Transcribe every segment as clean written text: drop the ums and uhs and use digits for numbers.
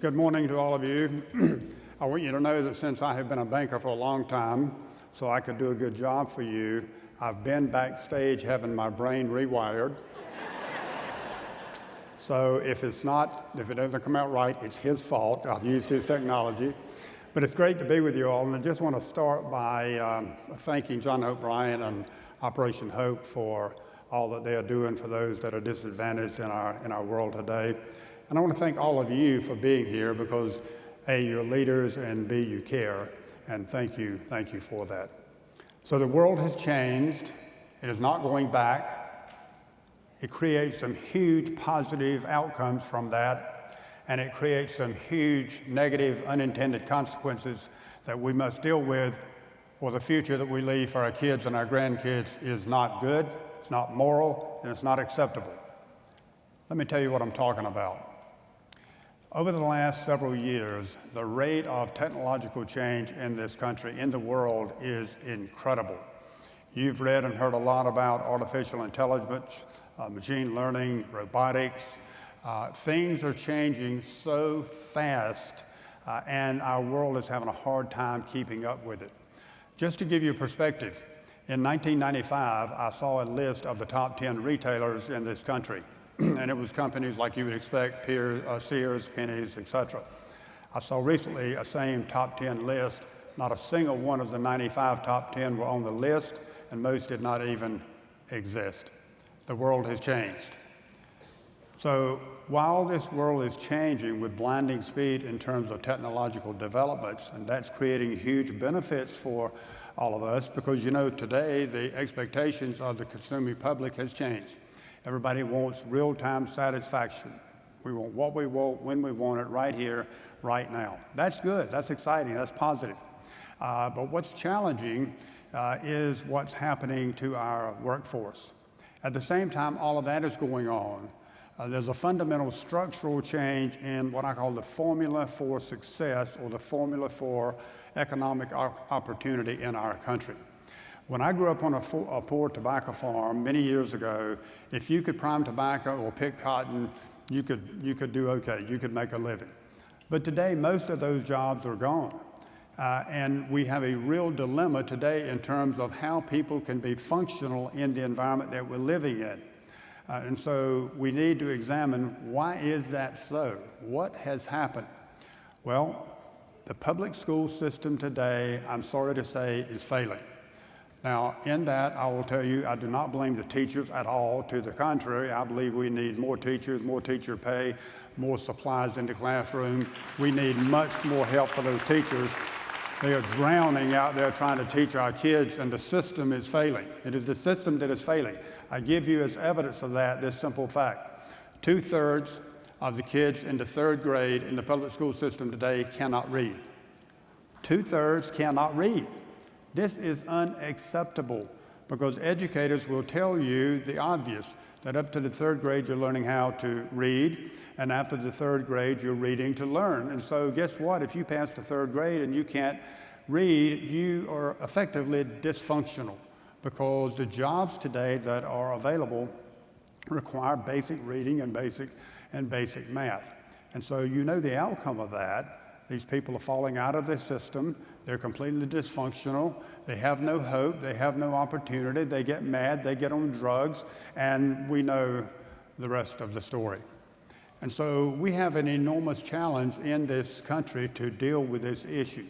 Good morning to all of you. I want you to know that since I have been a banker for a long time, so I could do a good job for you, I've been backstage having my brain rewired. So if it doesn't come out right, it's his fault. I've used his technology. But it's great to be with you all, and I just want to start by thanking John Hope Bryant and Operation Hope for all that they are doing for those that are disadvantaged in our world today. And I want to thank all of you for being here because A, you're leaders, and B, you care. And thank you for that. So the world has changed. It is not going back. It creates some huge positive outcomes from that, and it creates some huge negative unintended consequences that we must deal with, or the future that we leave for our kids and our grandkids is not good, it's not moral, and it's not acceptable. Let me tell you what I'm talking about. Over the last several years, the rate of technological change in this country, in the world, is incredible. You've read and heard a lot about artificial intelligence, machine learning, robotics. Things are changing so fast, and our world is having a hard time keeping up with it. Just to give you a perspective, in 1995, I saw a list of the top 10 retailers in this country. And it was companies like you would expect, Sears, Penny's, etc. I saw recently a same top 10 list. Not a single one of the 95 top 10 were on the list, and most did not even exist. The world has changed. So while this world is changing with blinding speed in terms of technological developments, and that's creating huge benefits for all of us, because you know today the expectations of the consuming public has changed. Everybody wants real-time satisfaction. We want what we want, when we want it, right here, right now. That's good, that's exciting, that's positive. But what's challenging is what's happening to our workforce. At the same time all of that is going on, there's a fundamental structural change in what I call the formula for success, or the formula for economic opportunity in our country. When I grew up on a poor tobacco farm many years ago, if you could prime tobacco or pick cotton, you could do okay, you could make a living. But today, most of those jobs are gone. And we have a real dilemma today in terms of how people can be functional in the environment that we're living in. And so we need to examine, why is that so? What has happened? Well, the public school system today, I'm sorry to say, is failing. Now, in that, I will tell you, I do not blame the teachers at all. To the contrary, I believe we need more teachers, more teacher pay, more supplies in the classroom. We need much more help for those teachers. They are drowning out there trying to teach our kids, and the system is failing. It is the system that is failing. I give you as evidence of that this simple fact. 2/3 of the kids in the 3rd grade in the public school system today cannot read. 2/3 cannot read. This is unacceptable, because educators will tell you the obvious, that up to the 3rd grade you're learning how to read, and after the 3rd grade you're reading to learn. And so guess what? If you pass the 3rd grade and you can't read, you are effectively dysfunctional, because the jobs today that are available require basic reading and basic math. And so you know the outcome of that. These people are falling out of the system. They're completely dysfunctional. They have no hope. They have no opportunity. They get mad. They get on drugs. And we know the rest of the story. And so we have an enormous challenge in this country to deal with this issue.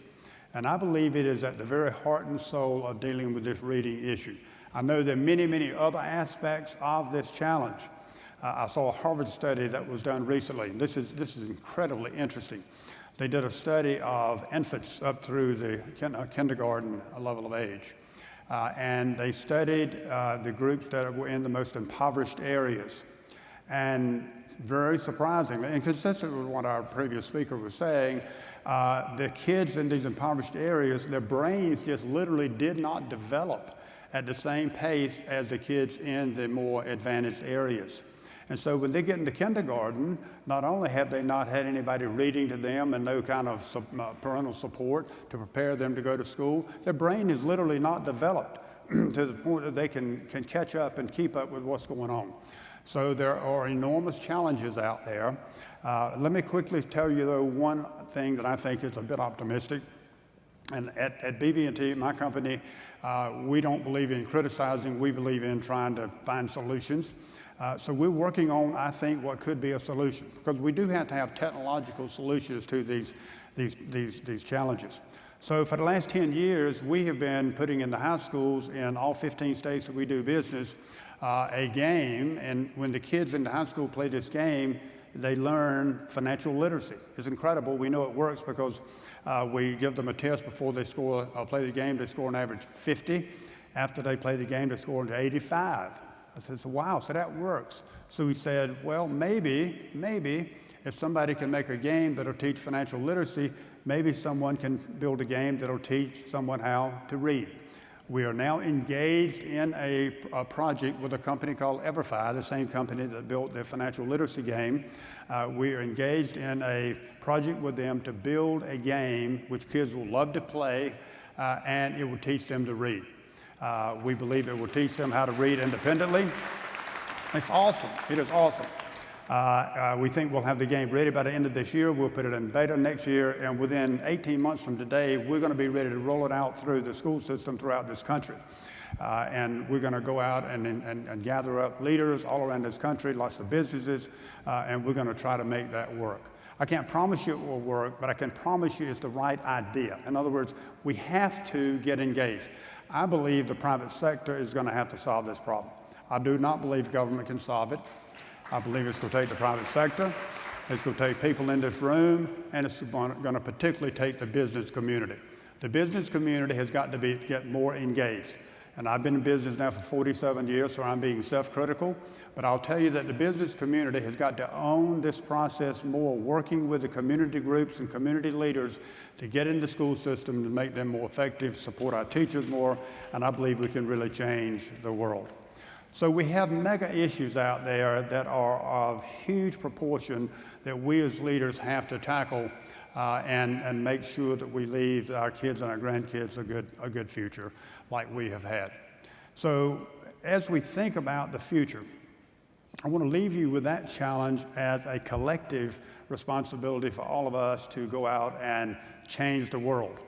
And I believe it is at the very heart and soul of dealing with this reading issue. I know there are many, many other aspects of this challenge. I saw a Harvard study that was done recently. This is incredibly interesting. They did a study of infants up through the kindergarten level of age. And they studied the groups that were in the most impoverished areas. And very surprisingly, and consistent with what our previous speaker was saying, the kids in these impoverished areas, their brains just literally did not develop at the same pace as the kids in the more advantaged areas. And so when they get into kindergarten, not only have they not had anybody reading to them and no kind of parental support to prepare them to go to school, their brain is literally not developed to the point that they can catch up and keep up with what's going on. So there are enormous challenges out there. Let me quickly tell you, though, one thing that I think is a bit optimistic. And at BB&T, my company, we don't believe in criticizing. We believe in trying to find solutions. So we're working on, I think, what could be a solution, because we do have to have technological solutions to these challenges. So for the last 10 years, we have been putting in the high schools in all 15 states that we do business a game, and when the kids in the high school play this game, they learn financial literacy. It's incredible. We know it works because we give them a test before they play the game. They score an average 50. After they play the game, they score an 85. I said, wow, so that works. So we said, well, maybe if somebody can make a game that'll teach financial literacy, maybe someone can build a game that'll teach someone how to read. We are now engaged in a project with a company called EverFi, the same company that built the financial literacy game. We are engaged in a project with them to build a game which kids will love to play, and it will teach them to read. We believe it will teach them how to read independently. It's awesome. It is awesome. We think we'll have the game ready by the end of this year. We'll put it in beta next year, and within 18 months from today, we're going to be ready to roll it out through the school system throughout this country. And we're going to go out and gather up leaders all around this country, lots of businesses, and we're going to try to make that work. I can't promise you it will work, but I can promise you it's the right idea. In other words, we have to get engaged. I believe the private sector is going to have to solve this problem. I do not believe government can solve it. I believe it's going to take the private sector, it's going to take people in this room, and it's going to particularly take the business community. The business community has got to get more engaged. And I've been in business now for 47 years, so I'm being self-critical. But I'll tell you that the business community has got to own this process more, working with the community groups and community leaders to get in the school system to make them more effective, support our teachers more, and I believe we can really change the world. So we have mega issues out there that are of huge proportion that we as leaders have to tackle and make sure that we leave our kids and our grandkids a good future like we have had. So as we think about the future, I want to leave you with that challenge as a collective responsibility for all of us to go out and change the world.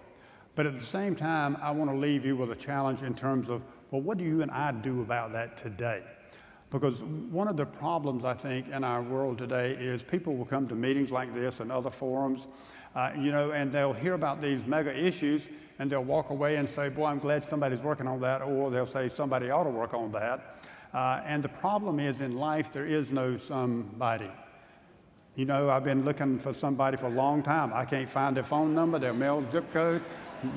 But at the same time, I want to leave you with a challenge in terms of, well, what do you and I do about that today? Because one of the problems, I think, in our world today is people will come to meetings like this and other forums, and they'll hear about these mega issues, and they'll walk away and say, boy, I'm glad somebody's working on that, or they'll say somebody ought to work on that. And the problem is in life, there is no somebody. I've been looking for somebody for a long time. I can't find their phone number, their mail zip code.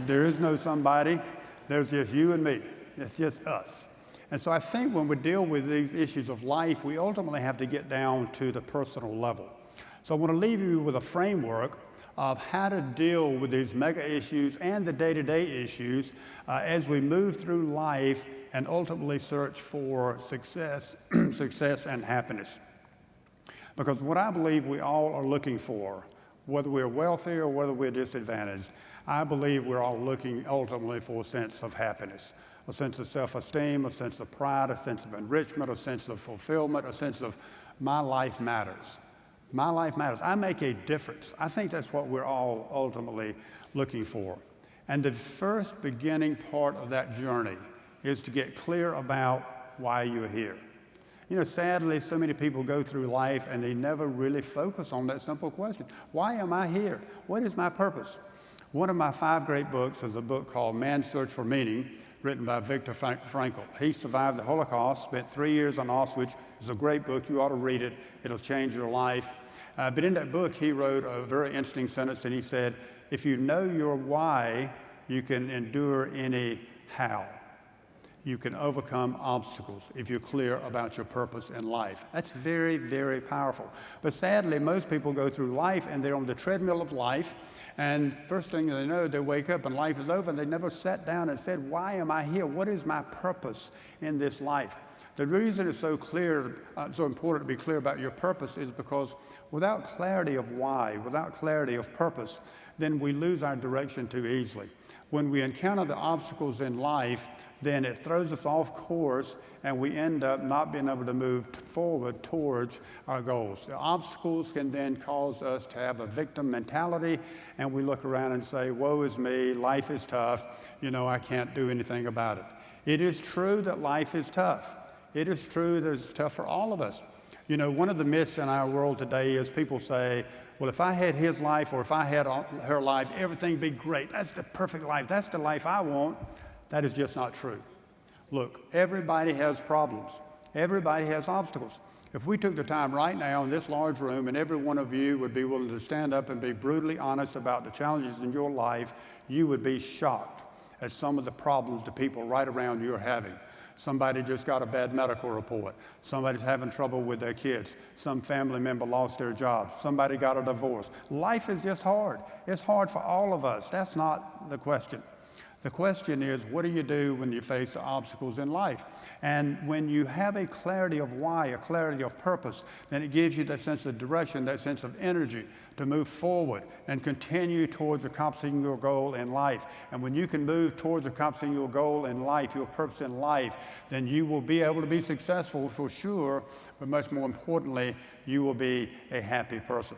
There is no somebody. There's just you and me. It's just us. And so I think when we deal with these issues of life, we ultimately have to get down to the personal level. So I want to leave you with a framework of how to deal with these mega issues and the day-to-day issues as we move through life and ultimately search for success and happiness. Because what I believe we all are looking for, whether we're wealthy or whether we're disadvantaged, I believe we're all looking ultimately for a sense of happiness, a sense of self-esteem, a sense of pride, a sense of enrichment, a sense of fulfillment, a sense of my life matters. My life matters. I make a difference. I think that's what we're all ultimately looking for. And the first beginning part of that journey is to get clear about why you're here. Sadly, so many people go through life and they never really focus on that simple question. Why am I here? What is my purpose? One of my 5 great books is a book called Man's Search for Meaning, written by Viktor Frankl. He survived the Holocaust, spent 3 years on Auschwitz. It's a great book. You ought to read it. It'll change your life. But in that book, he wrote a very interesting sentence, and he said, if you know your why, you can endure any how. You can overcome obstacles if you're clear about your purpose in life. That's very, very powerful. But sadly, most people go through life and they're on the treadmill of life, and first thing they know, they wake up and life is over, and they never sat down and said, why am I here? What is my purpose in this life? The reason it's so clear, so important to be clear about your purpose is because without clarity of why, without clarity of purpose, then we lose our direction too easily. when we encounter the obstacles in life, then it throws us off course and we end up not being able to move forward towards our goals. The obstacles can then cause us to have a victim mentality, and we look around and say, woe is me, life is tough, I can't do anything about it. It is true that life is tough. It is true that it's tough for all of us. One of the myths in our world today is people say, well, if I had his life or if I had her life, everything would be great. That's the perfect life. That's the life I want. That is just not true. Look, everybody has problems. Everybody has obstacles. If we took the time right now in this large room and every one of you would be willing to stand up and be brutally honest about the challenges in your life, you would be shocked at some of the problems the people right around you are having. Somebody just got a bad medical report. Somebody's having trouble with their kids. Some family member lost their job. Somebody got a divorce. Life is just hard. It's hard for all of us. That's not the question. The question is, what do you do when you face the obstacles in life? And when you have a clarity of why, a clarity of purpose, then it gives you that sense of direction, that sense of energy to move forward and continue towards accomplishing your goal in life. And when you can move towards accomplishing your goal in life, your purpose in life, then you will be able to be successful for sure, but much more importantly, you will be a happy person.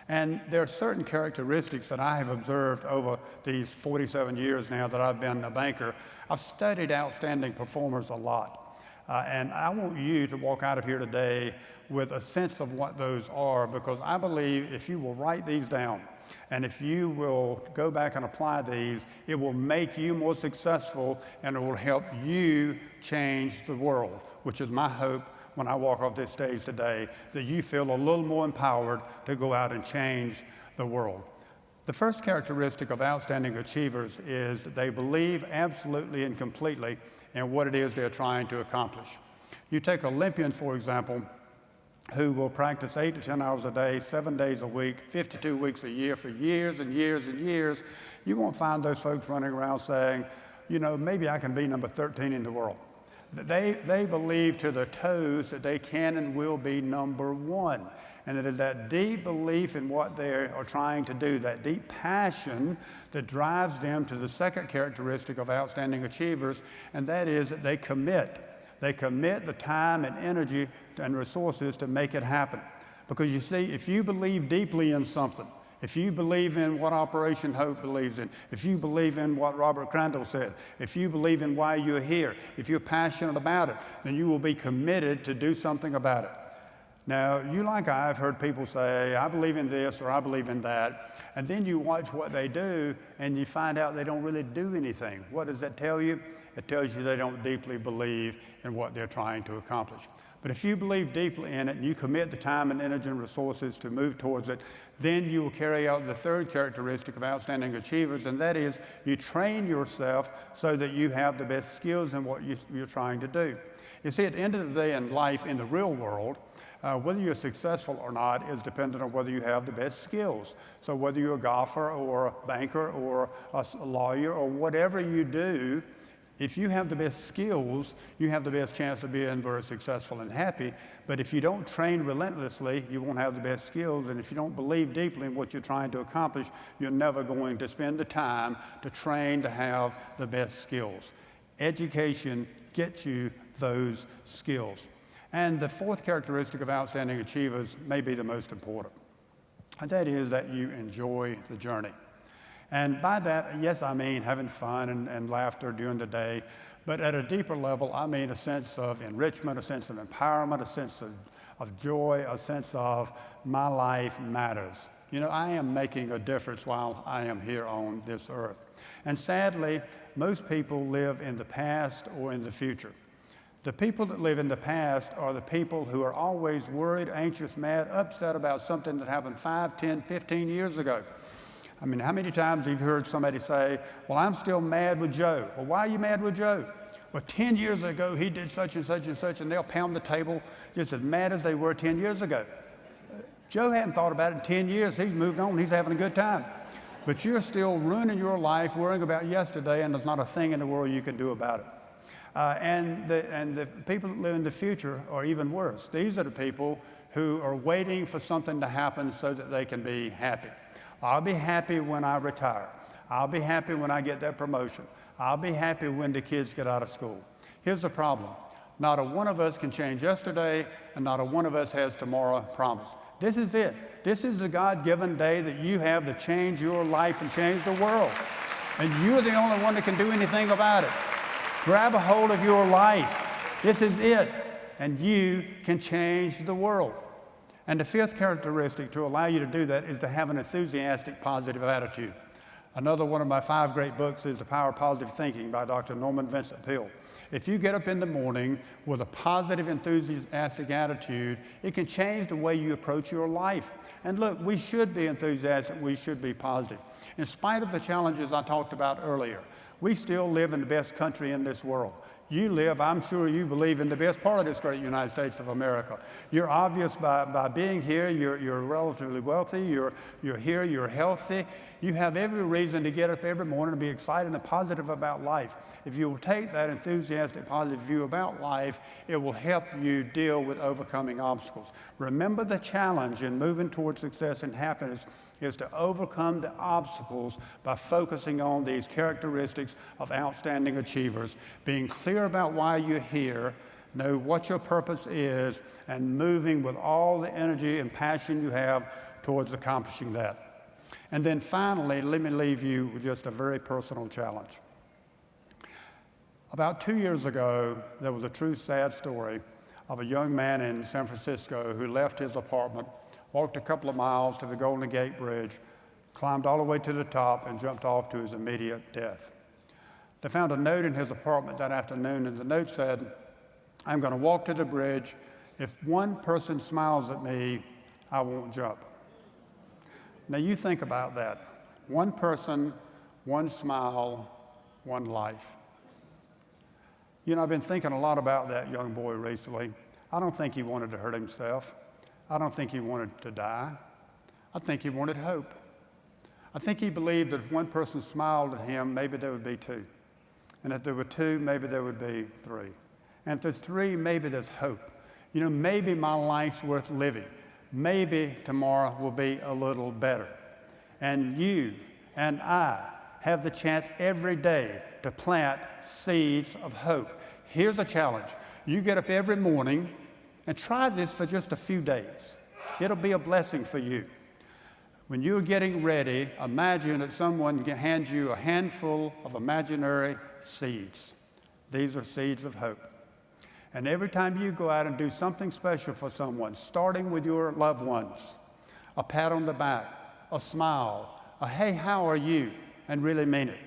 And there are certain characteristics that I have observed over these 47 years now that I've been a banker. I've studied outstanding performers a lot. And I want you to walk out of here today with a sense of what those are, because I believe if you will write these down and if you will go back and apply these, it will make you more successful and it will help you change the world, which is my hope when I walk off this stage today, that you feel a little more empowered to go out and change the world. The first characteristic of outstanding achievers is that they believe absolutely and completely in what it is they're trying to accomplish. You take Olympians, for example, who will practice 8 to 10 hours a day, 7 days a week, 52 weeks a year for years and years and years. You won't find those folks running around saying, maybe I can be number 13 in the world. They believe to their toes that they can and will be number one. And it is that deep belief in what they are trying to do, that deep passion that drives them to the second characteristic of outstanding achievers, and that is that they commit. They commit the time and energy and resources to make it happen. Because you see, if you believe deeply in something, if you believe in what Operation Hope believes in, if you believe in what Robert Crandall said, if you believe in why you're here, if you're passionate about it, then you will be committed to do something about it. Now, you like I have heard people say, I believe in this or I believe in that, and then you watch what they do and you find out they don't really do anything. What does that tell you? It tells you they don't deeply believe in what they're trying to accomplish. But if you believe deeply in it and you commit the time and energy and resources to move towards it, then you will carry out the third characteristic of outstanding achievers, and that is you train yourself so that you have the best skills in what you're trying to do. You see, at the end of the day in life, in the real world, whether you're successful or not is dependent on whether you have the best skills. So whether you're a golfer or a banker or a lawyer or whatever you do, if you have the best skills, you have the best chance of being very successful and happy. But if you don't train relentlessly, you won't have the best skills. And if you don't believe deeply in what you're trying to accomplish, you're never going to spend the time to train to have the best skills. Education gets you those skills. And the fourth characteristic of outstanding achievers may be the most important, and that is that you enjoy the journey. And by that, yes, I mean having fun and laughter during the day, but at a deeper level, I mean a sense of enrichment, a sense of empowerment, a sense of joy, a sense of my life matters. I am making a difference while I am here on this earth. And sadly, most people live in the past or in the future. The people that live in the past are the people who are always worried, anxious, mad, upset about something that happened 5, 10, 15 years ago. I mean, how many times have you heard somebody say, well, I'm still mad with Joe? Well, why are you mad with Joe? Well, 10 years ago, he did such and such and such, and they'll pound the table just as mad as they were 10 years ago. Joe hadn't thought about it in 10 years. He's moved on. He's having a good time. But you're still ruining your life, worrying about yesterday, and there's not a thing in the world you can do about it. And the people that live in the future are even worse. These are the people who are waiting for something to happen so that they can be happy. I'll be happy when I retire. I'll be happy when I get that promotion. I'll be happy when the kids get out of school. Here's the problem. Not a one of us can change yesterday, and not a one of us has tomorrow promised. This is it. This is the God-given day that you have to change your life and change the world. And you're the only one that can do anything about it. Grab a hold of your life. This is it. And you can change the world. And the fifth characteristic to allow you to do that is to have an enthusiastic, positive attitude. Another one of my 5 great books is The Power of Positive Thinking by Dr. Norman Vincent Peale. If you get up in the morning with a positive, enthusiastic attitude, it can change the way you approach your life. And look, we should be enthusiastic, we should be positive. In spite of the challenges I talked about earlier, we still live in the best country in this world. You live, I'm sure you believe, in the best part of this great United States of America. You're obvious by being here, you're relatively wealthy, you're here, you're healthy. You have every reason to get up every morning and be excited and positive about life. If you will take that enthusiastic, positive view about life, it will help you deal with overcoming obstacles. Remember, the challenge in moving towards success and happiness is to overcome the obstacles by focusing on these characteristics of outstanding achievers, being clear about why you're here, know what your purpose is, and moving with all the energy and passion you have towards accomplishing that. And then finally, let me leave you with just a very personal challenge. About 2 years ago, there was a true sad story of a young man in San Francisco who left his apartment, walked a couple of miles to the Golden Gate Bridge, climbed all the way to the top, and jumped off to his immediate death. They found a note in his apartment that afternoon, and the note said, "I'm going to walk to the bridge. If one person smiles at me, I won't jump." Now you think about that. One person, one smile, one life. You know, I've been thinking a lot about that young boy recently. I don't think he wanted to hurt himself. I don't think he wanted to die. I think he wanted hope. I think he believed that if one person smiled at him, maybe there would be 2. And if there were 2, maybe there would be 3. And if there's 3, maybe there's hope. You know, maybe my life's worth living. Maybe tomorrow will be a little better. And you and I have the chance every day to plant seeds of hope. Here's a challenge. You get up every morning and try this for just a few days. It'll be a blessing for you. When you're getting ready, imagine that someone hands you a handful of imaginary seeds. These are seeds of hope. And every time you go out and do something special for someone, starting with your loved ones, a pat on the back, a smile, a "hey, how are you?" and really mean it.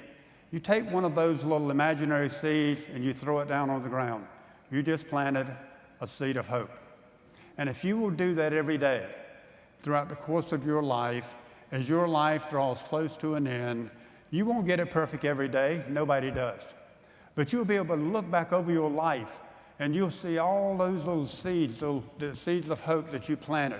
You take one of those little imaginary seeds and you throw it down on the ground. You just planted a seed of hope. And if you will do that every day throughout the course of your life, as your life draws close to an end, you won't get it perfect every day. Nobody does. But you'll be able to look back over your life and you'll see all those little seeds, the seeds of hope that you planted.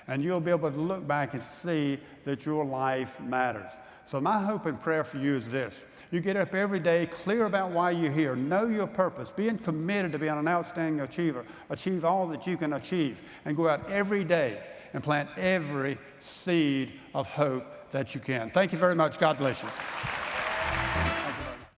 And you'll be able to look back and see that your life matters. So my hope and prayer for you is this. You get up every day, clear about why you're here, know your purpose, being committed to being an outstanding achiever, achieve all that you can achieve, and go out every day and plant every seed of hope that you can. Thank you very much. God bless you.